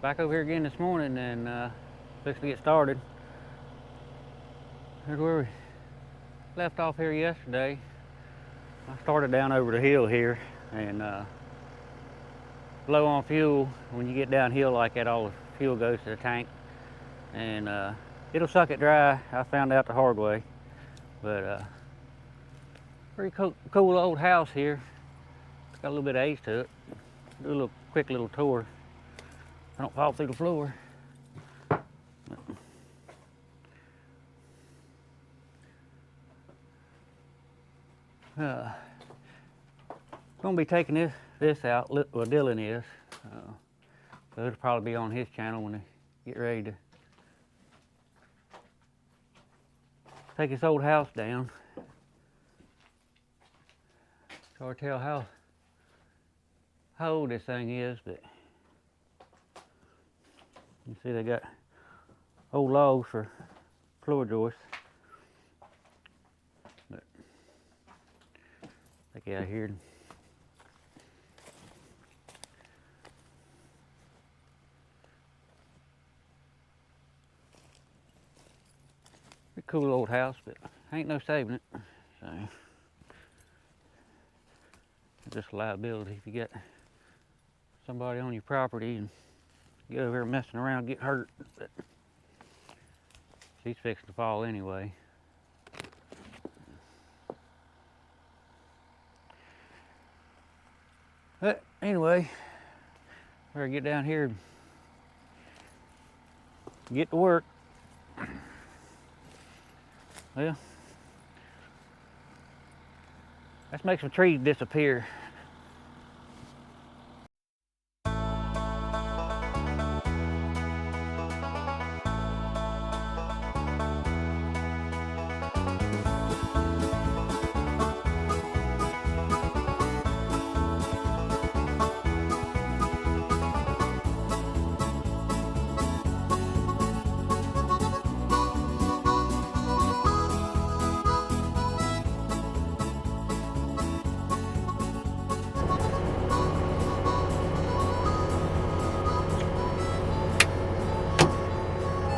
Back over here again this morning and fixing to get started. Here's where we left off here yesterday. I started down over the hill here and low on fuel. When you get downhill like that, all the fuel goes to the tank and it'll suck it dry. I found out the hard way. But pretty cool old house here. It's got a little bit of age to it. Do a little quick little tour. I don't fall through the floor. Gonna be taking this out. Well, Dylan is. So it'll probably be on his channel when they get ready to take this old house down. It's hard to tell how old this thing is, but you see they got old logs for floor joists. But take it out here. Pretty cool old house, but ain't no saving it. So it's just a liability if you get somebody on your property and get over here messing around, get hurt. But she's fixing to fall anyway. But anyway, better get down here and get to work. Well, let's make some trees disappear.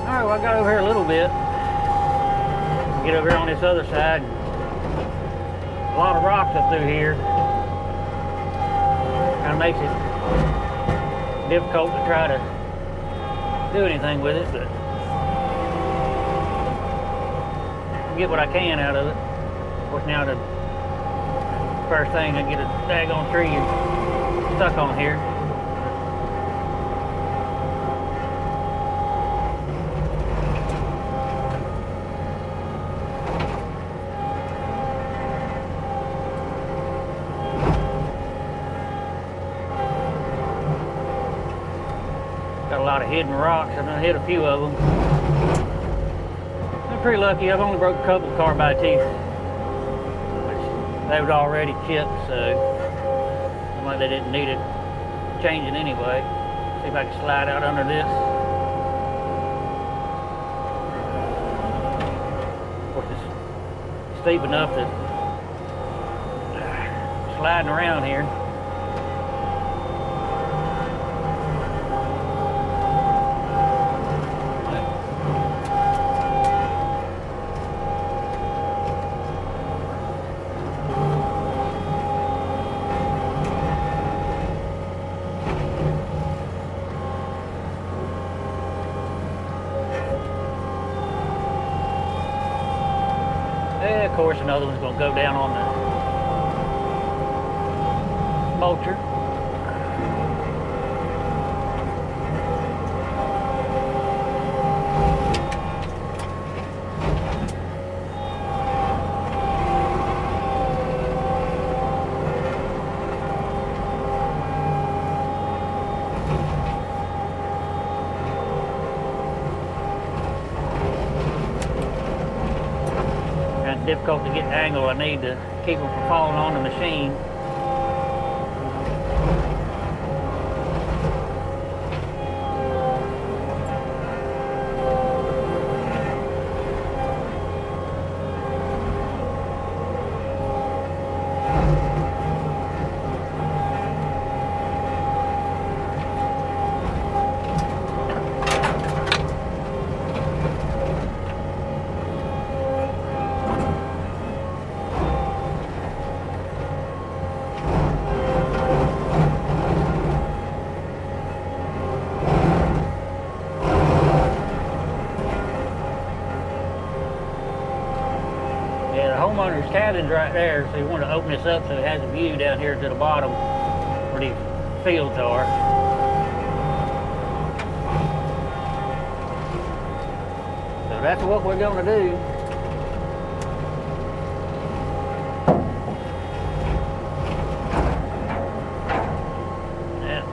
Alright, well, I got over here a little bit. Get over here on this other side. A lot of rocks up through here. Kind of makes it difficult to try to do anything with it, but get what I can out of it. Of course, now the first thing, I get a daggone tree stuck on here. Got a lot of hidden rocks. I've done hit a few of them. I'm pretty lucky. I've only broke a couple of carbide teeth, which they was already chipped, so seemed like they didn't need it changing anyway. See if I can slide out under this. Of course, it's steep enough to sliding around here. And of course, another one's going to go down on the mulcher. Difficult to get the angle I need to keep them from falling on the machine. owner's cabin's right there, so you want to open this up so it has a view down here to the bottom where these fields are. So that's what we're going to do. Yeah.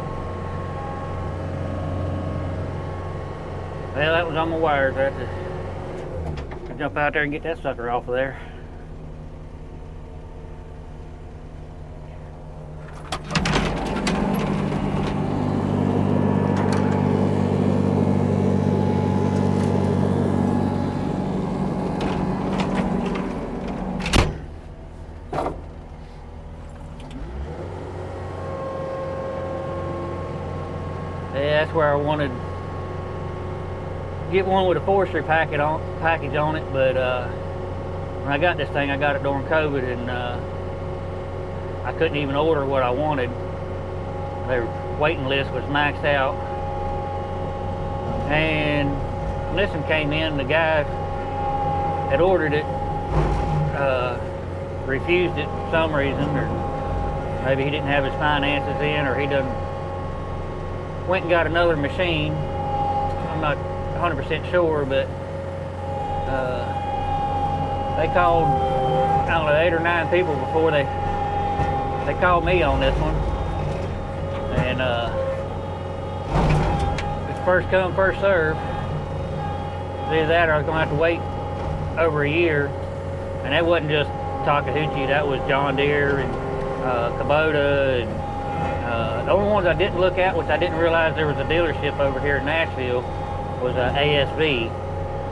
Well, that was on my wires. I have to jump out there and get that sucker off of there. Yeah, that's where I wanted to get one with a forestry package on it, but when I got this thing, I got it during COVID, and I couldn't even order what I wanted. Their waiting list was maxed out, and when this one came in, the guy had ordered it, refused it for some reason, or maybe he didn't have his finances in, or he went and got another machine. I'm not 100% sure, but they called, I don't know, 8 or 9 people before they called me on this one, and it's first come, first serve. Either that or I was going to have to wait over a year, and that wasn't just Takeuchi, that was John Deere and Kubota, and the only ones I didn't look at, which I didn't realize there was a dealership over here in Nashville, was ASV,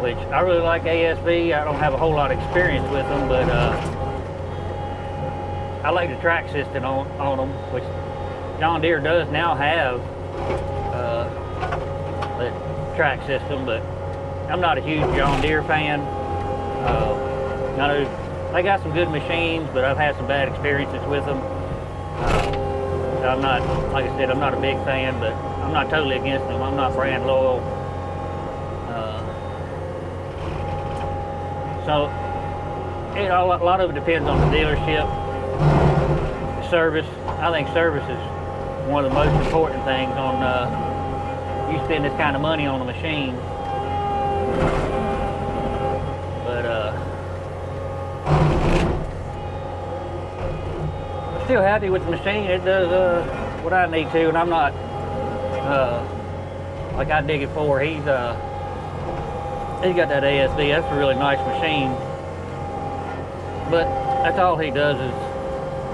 which I really like ASV. I don't have a whole lot of experience with them, but I like the track system on them, which John Deere does now have the track system, but I'm not a huge John Deere fan. I know they got some good machines, but I've had some bad experiences with them. I'm not, like I said, I'm not a big fan, but I'm not totally against them. I'm not brand loyal. So a lot of it depends on the dealership. Service, I think service is one of the most important things on you spend this kind of money on a machine. But I'm still happy with the machine. It does what I need to, and I'm not like I dig it for. He's got that ASD. That's a really nice machine, but that's all he does is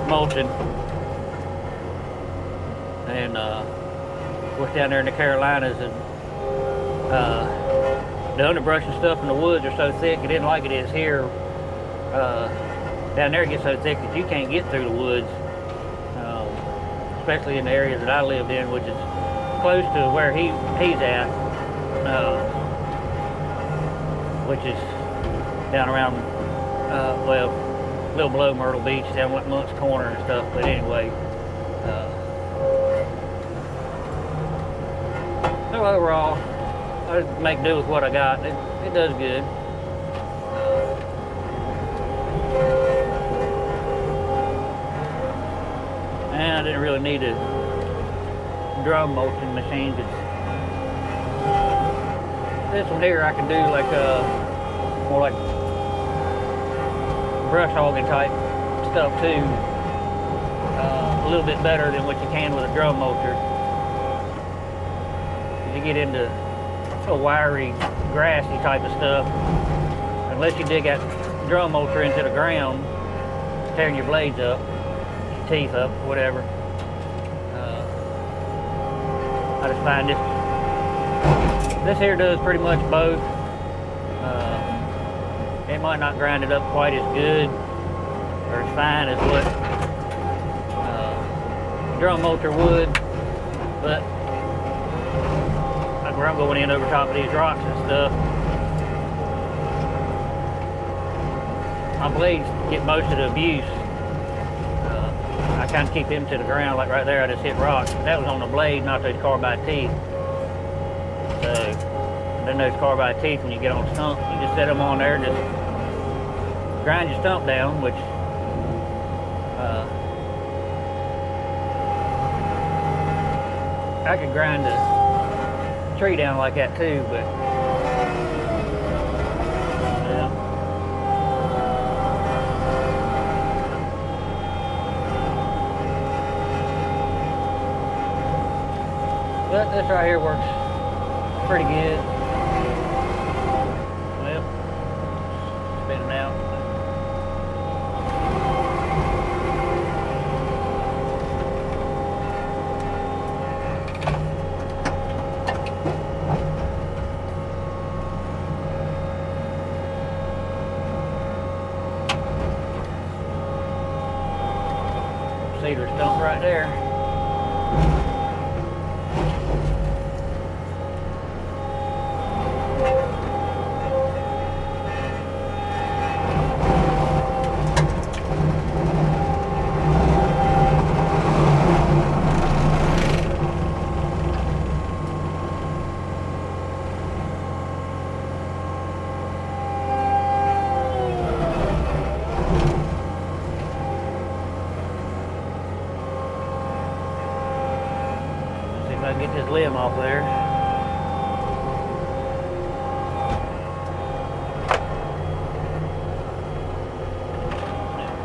mulching. And of course down there in the Carolinas, and the underbrush and stuff in the woods are so thick, it isn't like it is here. Down there it gets so thick that you can't get through the woods, especially in the area that I lived in, which is close to where he's at, which is down around, well, a little below Myrtle Beach, down like Monk's Corner and stuff. But anyway, so overall, I just make do with what I got. It does good. And I didn't really need a drum mulching machine. This one here I can do like more like brush hogging type stuff too. A little bit better than what you can with a drum mulcher. You get into a wiry, grassy type of stuff, unless you dig that drum mulcher into the ground, tearing your blades up, your teeth up, whatever. I just find this here does pretty much both. It might not grind it up quite as good or as fine as what drum mulcher would, but like where I'm going in over top of these rocks and stuff, my blades get most of the abuse. I kind of keep them to the ground, like right there I just hit rocks. That was on the blade, not those carbide teeth. So then those carbide teeth, when you get on stump, you just set them on there, just grind your stump down, which I could grind a tree down like that too, but yeah. But this right here works pretty good. Well, spinning out. Cedar stump right there. I can get this limb off there.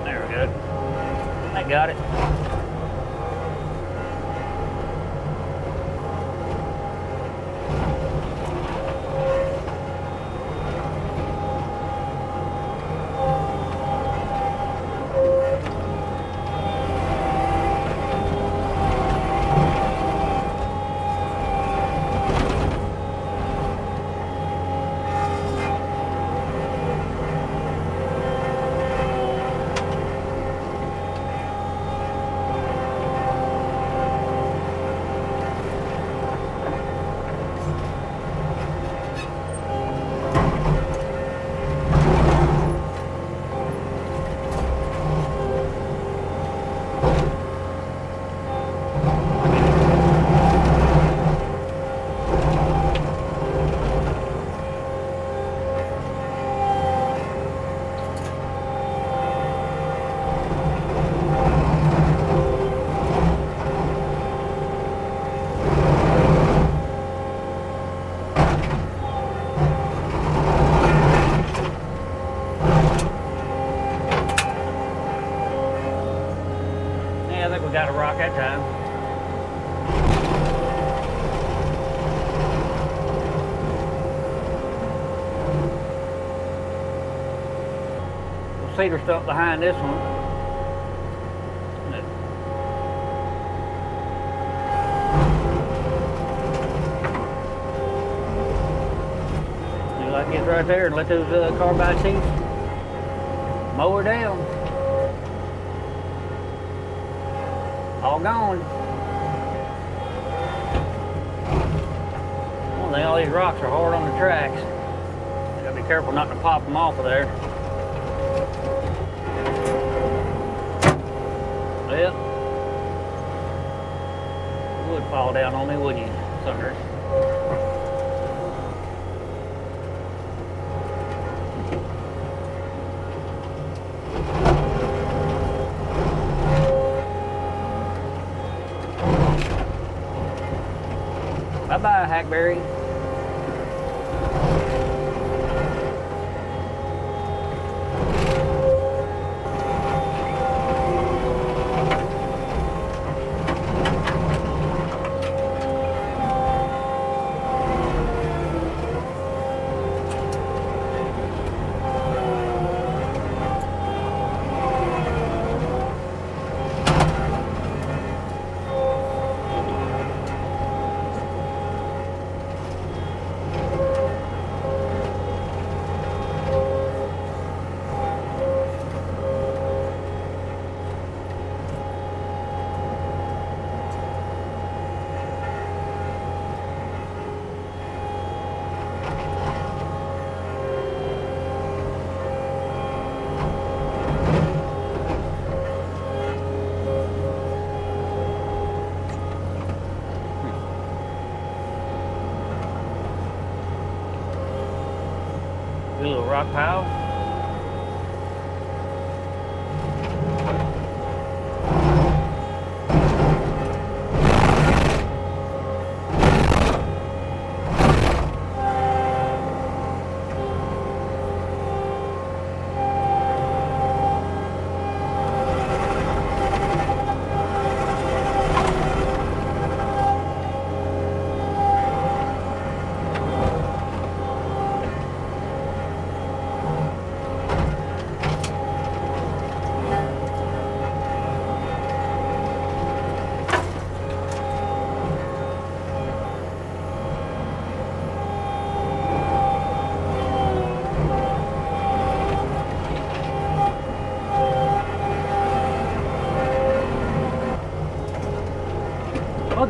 There we go. I got it. We got a rock that time. Cedar stump behind this one. See, like it's right there, and let those carbide teeth mow her down. All gone. One thing, all these rocks are hard on the tracks. You gotta be careful not to pop them off of there. Well, you would fall down on me, wouldn't you, suckers? Bye-bye, hackberry. Good little rock pile.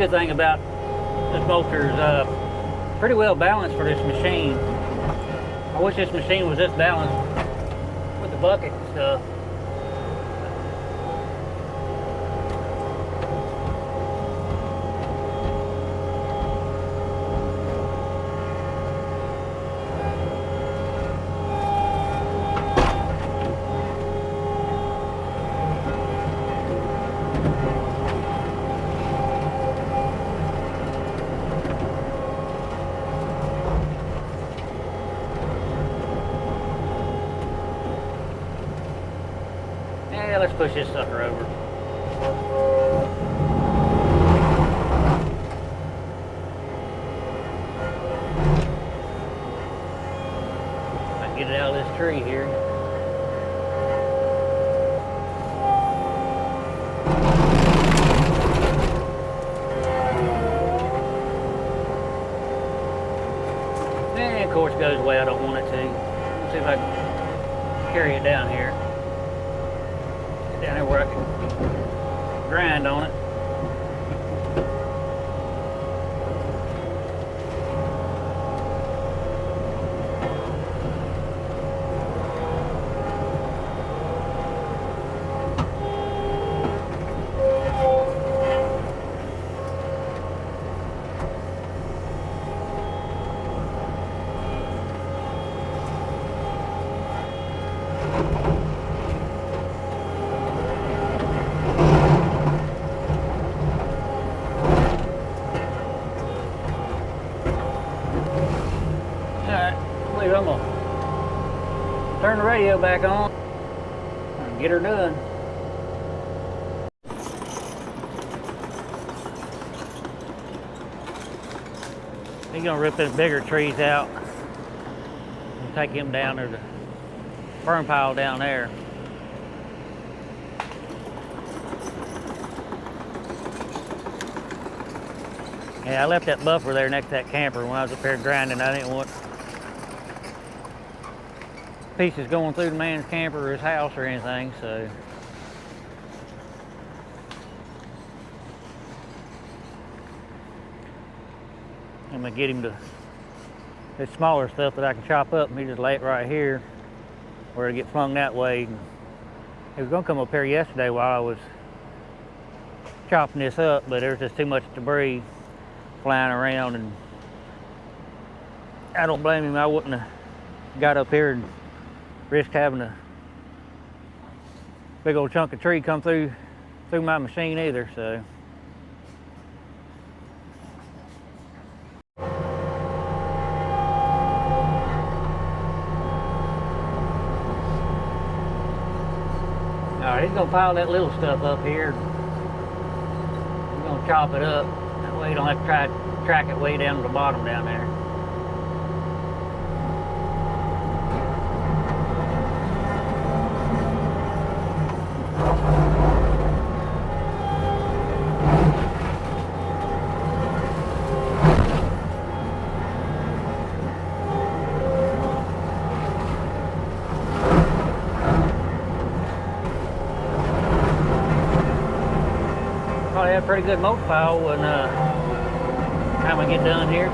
good thing about this bolter is pretty well balanced for this machine. I wish this machine was this balanced with the bucket and stuff. Yeah, let's push this sucker over. I can get it out of this tree here. And of course it goes away, I don't want it to. Let's see if I can carry it down here. Down there where I can grind on it. I'm gonna turn the radio back on and get her done. He's gonna rip those bigger trees out and take them down. There's a burn pile down there. Yeah, I left that buffer there next to that camper when I was up there grinding. I didn't want pieces going through the man's camper or his house or anything, so. I'm gonna get him to the smaller stuff that I can chop up, and he just lay it right here where it get flung that way. He was gonna come up here yesterday while I was chopping this up, but there was just too much debris flying around, and I don't blame him. I wouldn't have got up here and risk having a big old chunk of tree come through my machine either, so. Alright, he's gonna pile that little stuff up here. We're gonna chop it up. That way you don't have to try to track it way down to the bottom down there. Probably have a pretty good mulch pile when time I get done here.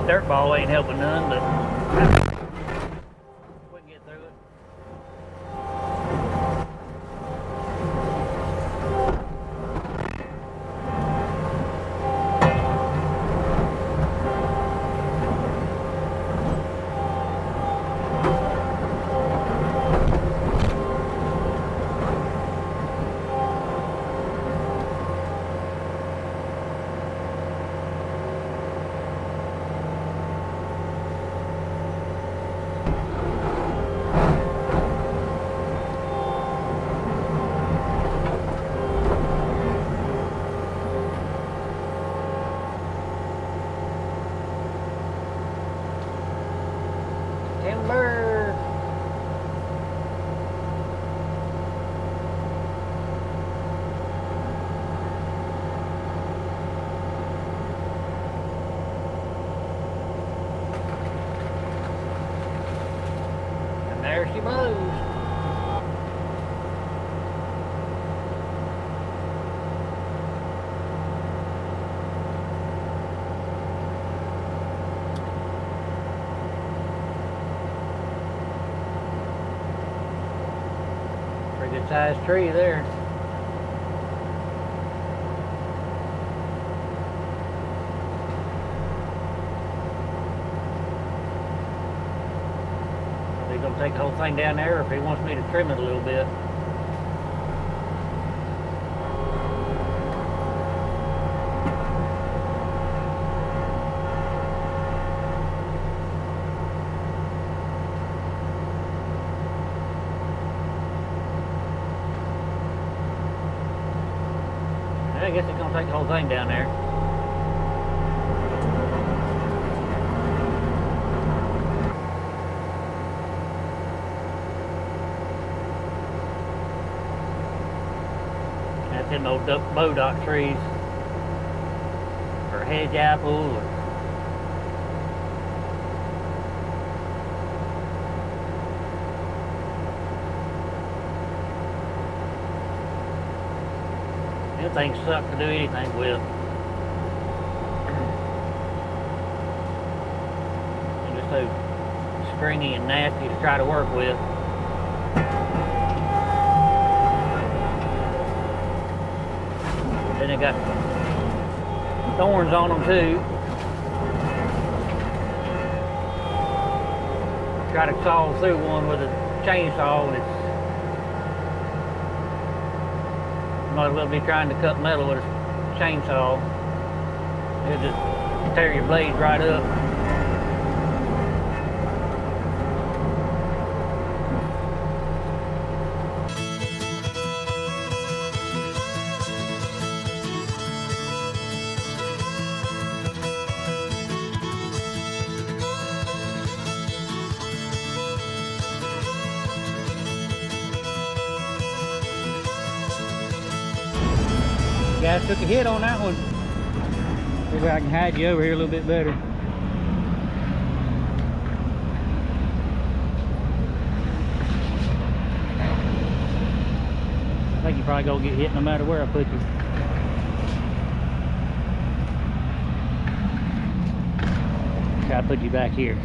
Dirt ball ain't helping none, but we can get through it. she blows. Pretty good sized tree there. He's gonna take the whole thing down there, or if he wants me to trim it a little bit. I guess he's gonna take the whole thing down there. That's in those bodock trees, or hedge apple, or them things suck to do anything with. They're just so stringy and nasty to try to work with. Then they got thorns on them too. Try to saw through one with a chainsaw, and it's might as well be trying to cut metal with a chainsaw. It'll just tear your blades right up. Guys took a hit on that one. Maybe I can hide you over here a little bit better. I think you're probably gonna get hit no matter where I put you. Try to put you back here.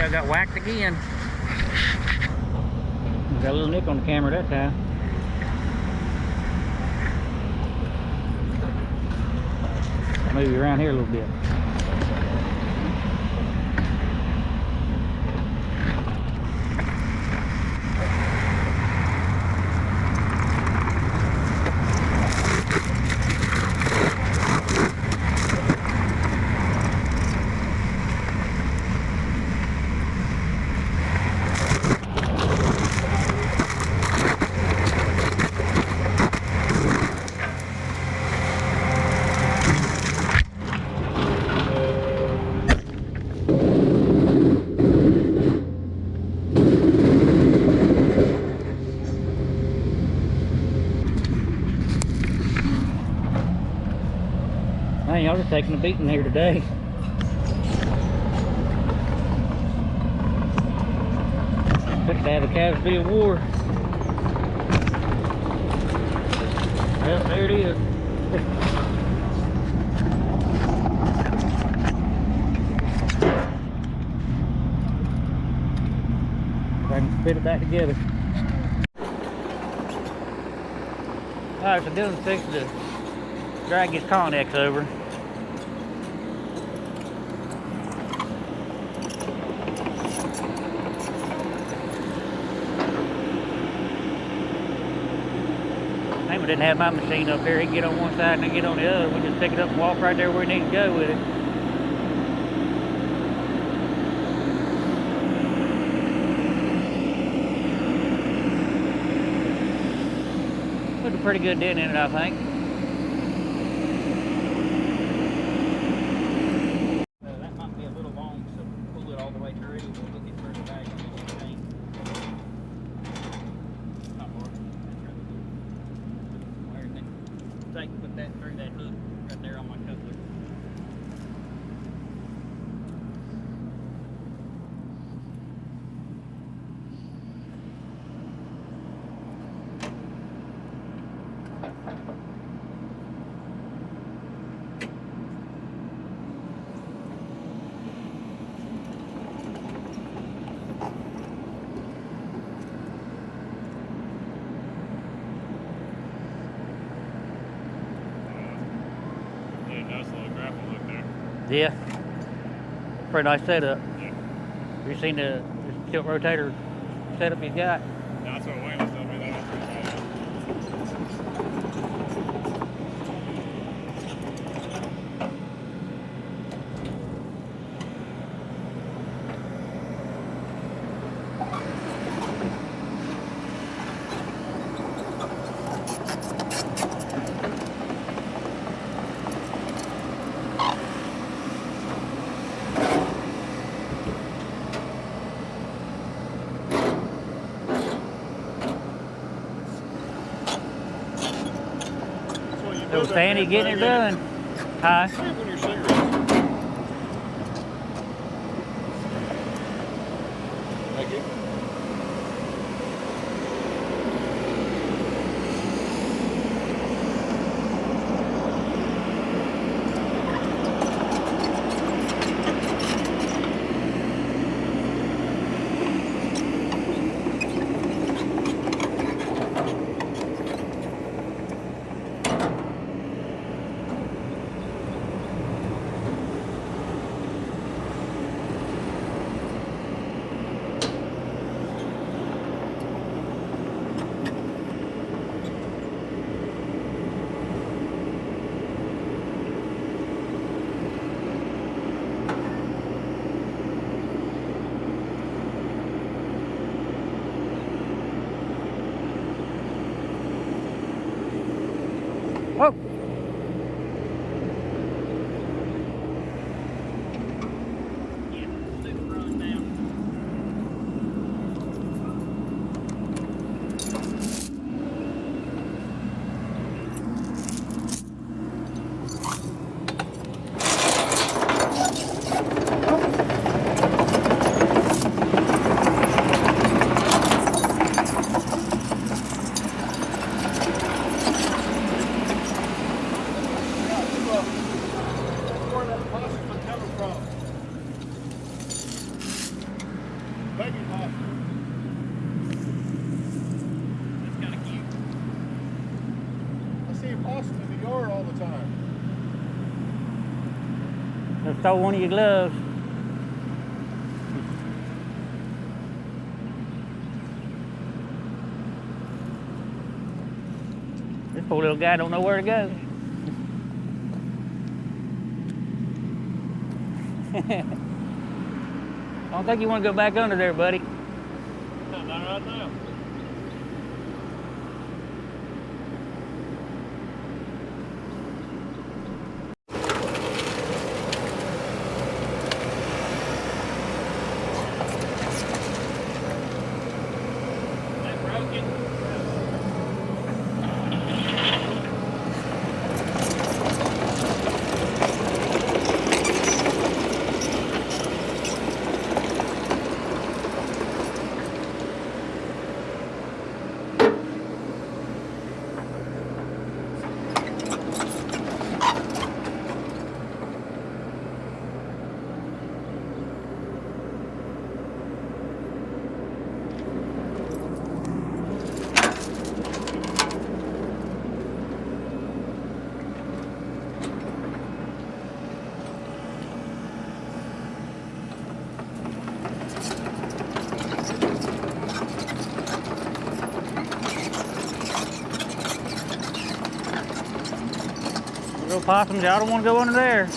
I got whacked again. Got a little nick on the camera that time. Move you around here a little bit. Y'all are taking a beating here today. Took to have a casualty of war. Well, there it is. If I can fit it back together. Alright, so Dylan's fixing to drag his Connex over. I didn't have my machine up here. He can get on one side and I get on the other. We just pick it up and walk right there where we need to go with it. Put a pretty good dent in it, I think. That might be a little long, so pull it all the way through. We'll look at further back and get the paint. Put that through that hook right there on my coupler. Yeah, pretty nice setup. Yeah. Have you seen the tilt rotator setup he's got? No, that's what Wayne was telling me. That was pretty solid. So Sany getting it done. Hi. Thank you. Whoa. Just stole one of your gloves. This poor little guy don't know where to go. I don't think you want to go back under there, buddy. No, not right now. possums, y'all don't want to go under there.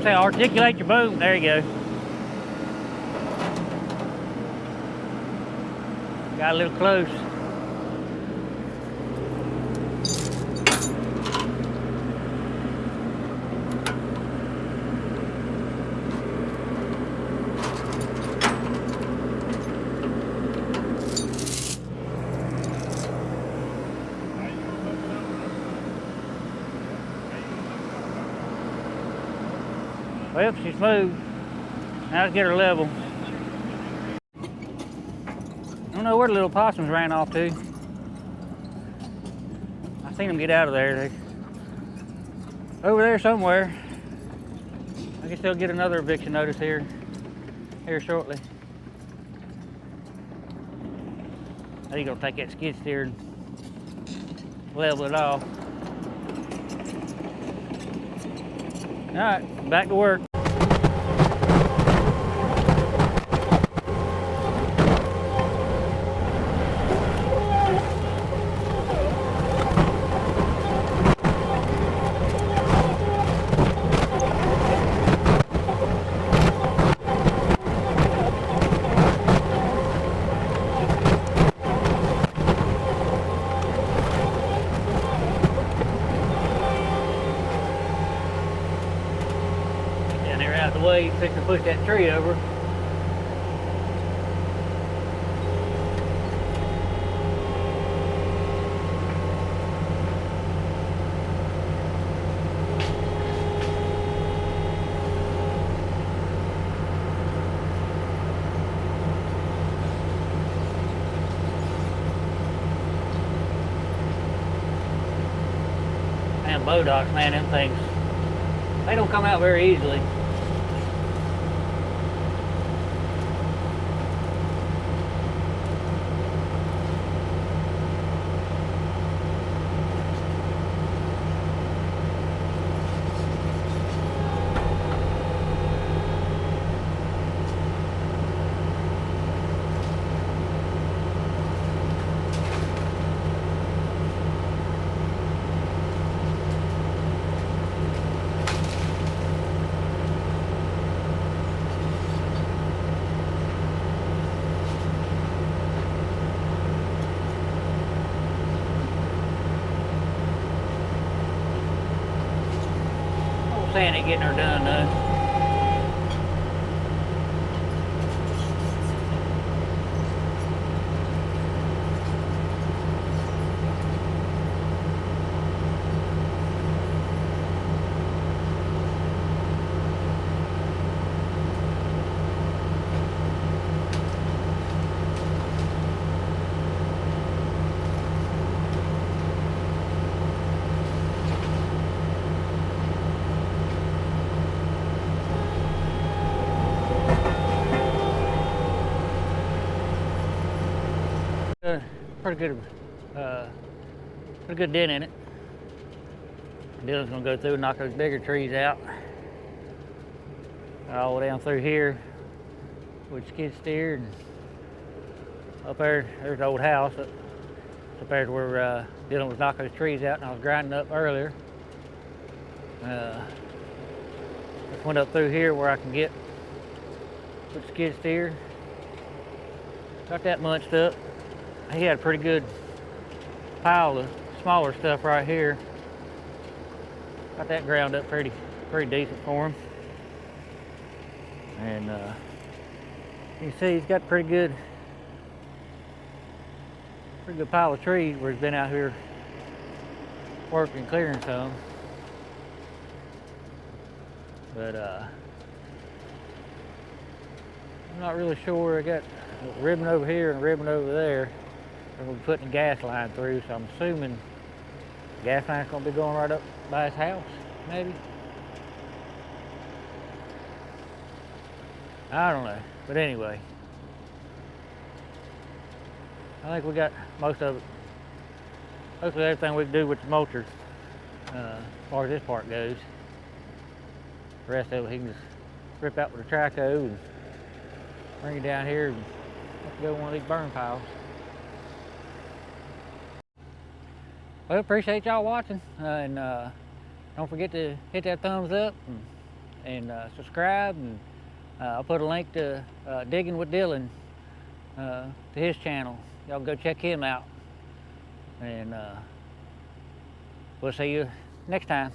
Say articulate your boom. There you go. Got a little close. Well, she's smooth. Now let's get her level. I don't know where the little possums ran off to. I seen them get out of there. They over there somewhere. I guess they'll get another eviction notice here shortly. I think gonna take that skid steer and level it off. All right, back to work. Way fix to push that tree over. Man, bodocks, man, them things, they don't come out very easily. Sany getting her done though. Pretty good dent in it. Dylan's gonna go through and knock those bigger trees out. All the way down through here with skid steer, and up there's the old house. Up there's where Dylan was knocking those trees out and I was grinding up earlier. Just went up through here where I can get with skid steer. Got that munched up. He had a pretty good pile of smaller stuff right here. Got that ground up pretty decent for him. And you can see he's got pretty good pile of trees where he's been out here working, clearing some. But I'm not really sure. I got a ribbon over here and a ribbon over there. We're going to be putting a gas line through, so I'm assuming the gas line's going to be going right up by his house, maybe. I don't know, but anyway, I think we got most of it. Hopefully everything we can do with the mulcher. as far as this part goes. The rest of it he can just rip out with a traco and bring it down here and have to go to one of these burn piles. Well, appreciate y'all watching, and don't forget to hit that thumbs up and subscribe, and I'll put a link to Diggin'with Dylan to his channel. Y'all go check him out, and we'll see you next time.